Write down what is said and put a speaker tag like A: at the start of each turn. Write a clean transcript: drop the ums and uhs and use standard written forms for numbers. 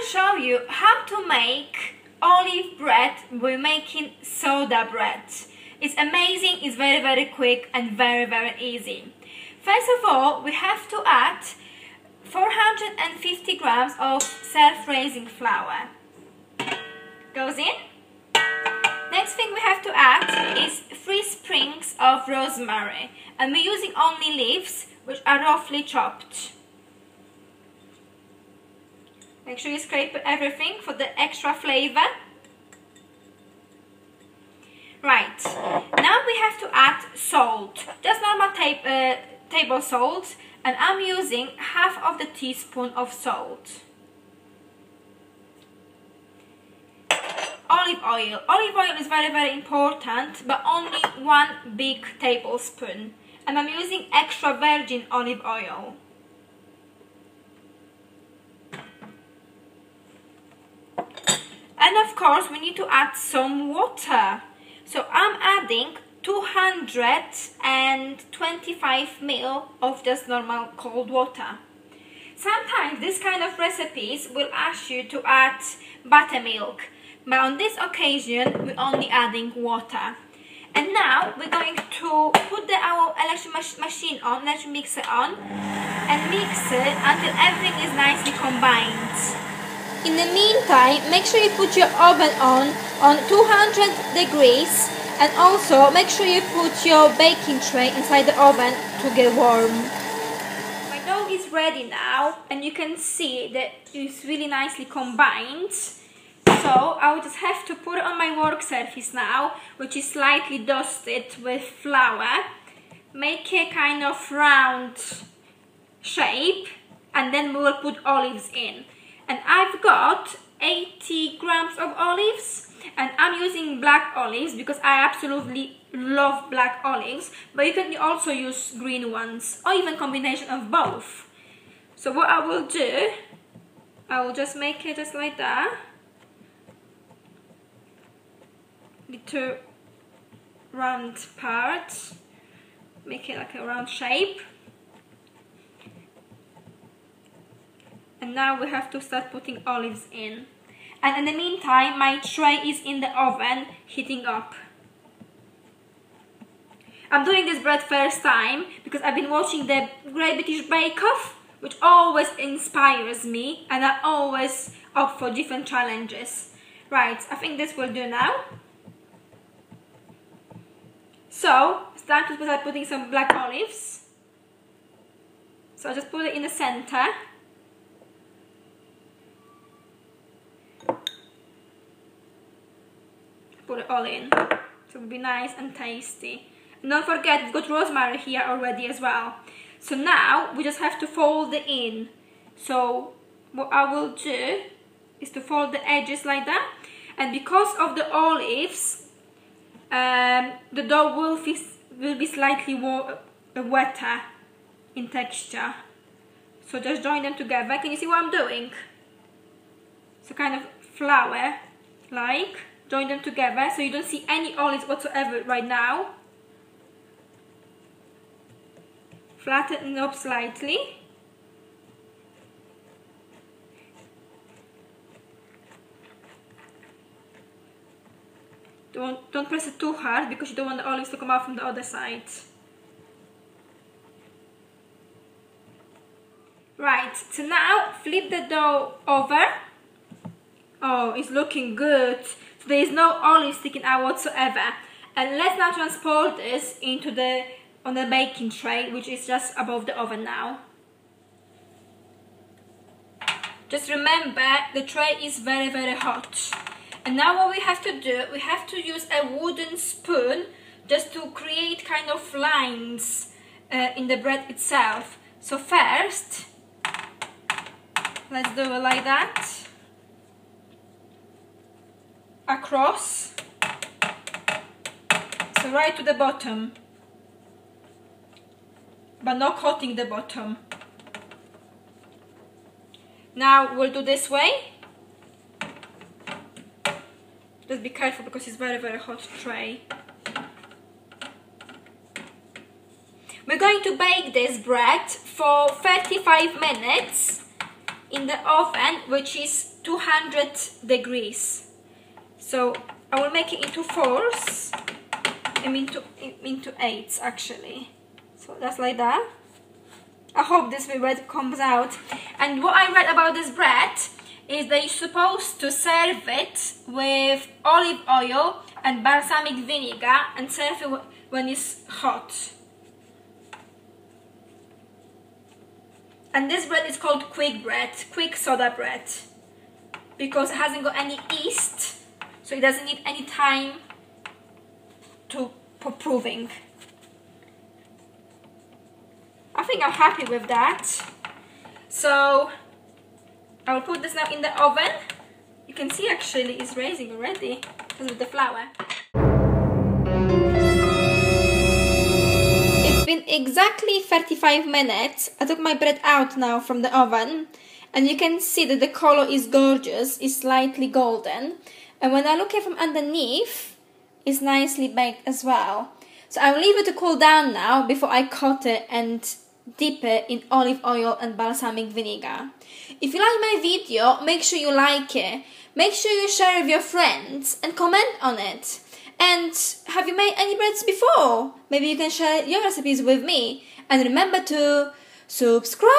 A: show you how to make olive bread by making soda bread. It's amazing, it's very quick and very easy. First of all, we have to add 450 grams of self-raising flour. Goes in. Next thing we have to add is 3 sprigs of rosemary, and we're using only leaves which are roughly chopped. Make sure you scrape everything for the extra flavor. Right, now we have to add salt, just normal table salt, and I'm using half of the teaspoon of salt. Olive oil. Olive oil is very important, but only 1 big tablespoon. And I'm using extra virgin olive oil. And of course we need to add some water. So I'm adding 225 ml of just normal cold water. Sometimes this kind of recipes will ask you to add buttermilk, but on this occasion we're only adding water. And now we're going to put our electric machine on, electric mixer on, and mix it until everything is nicely combined. In the meantime, make sure you put your oven on 200 degrees, and also make sure you put your baking tray inside the oven to get warm. My dough is ready now, and you can see that it's really nicely combined. So I will just have to put it on my work surface now, which is slightly dusted with flour. Make a kind of round shape, and then we will put olives in. And I've got 80 grams of olives, and I'm using black olives because I absolutely love black olives, but you can also use green ones or even combination of both. So what I will do, I will just make it just like that, little round part, make it like a round shape. And now we have to start putting olives in. And in the meantime, my tray is in the oven heating up. I'm doing this bread first time because I've been watching the Great British Bake Off, which always inspires me, and I'm always up for different challenges. Right, I think this will do now. So, it's time to start putting some black olives. So I'll just put it in the center. Put it all in, so it will be nice and tasty. And don't forget, we've got rosemary here already as well. So now we just have to fold it in. So what I will do is to fold the edges like that, and because of the olives, the dough will be slightly wetter in texture. So just join them together. Can you see what I'm doing? So kind of flour, like. Join them together so you don't see any olives whatsoever right now. Flatten it up slightly. Don't press it too hard because you don't want the olives to come out from the other side. Right, so now flip the dough over. Oh, it's looking good. So there is no olive sticking out whatsoever. And let's now transport this into on the baking tray, which is just above the oven now. Just remember, the tray is very hot. And now what we have to do, we have to use a wooden spoon just to create kind of lines in the bread itself. So first, let's do it like that. Across, so right to the bottom, but not coating the bottom. Now we'll do this way. Just be careful because it's very hot tray. We're going to bake this bread for 35 minutes in the oven, which is 200 degrees. So I will make it into 4s and into 8s actually. So that's like that. I hope this bread comes out. And what I read about this bread is that you're supposed to serve it with olive oil and balsamic vinegar and serve it when it's hot. And this bread is called quick bread, quick soda bread, because it hasn't got any yeast, so it doesn't need any time for proving. I think I'm happy with that. So I will put this now in the oven. You can see actually it's raising already because of the flour. It's been exactly 35 minutes. I took my bread out now from the oven and you can see that the color is gorgeous. It's slightly golden. And when I look at it from underneath, it's nicely baked as well. So I'll leave it to cool down now before I cut it and dip it in olive oil and balsamic vinegar. If you like my video, make sure you like it. Make sure you share with your friends and comment on it. And have you made any breads before? Maybe you can share your recipes with me. And remember to subscribe!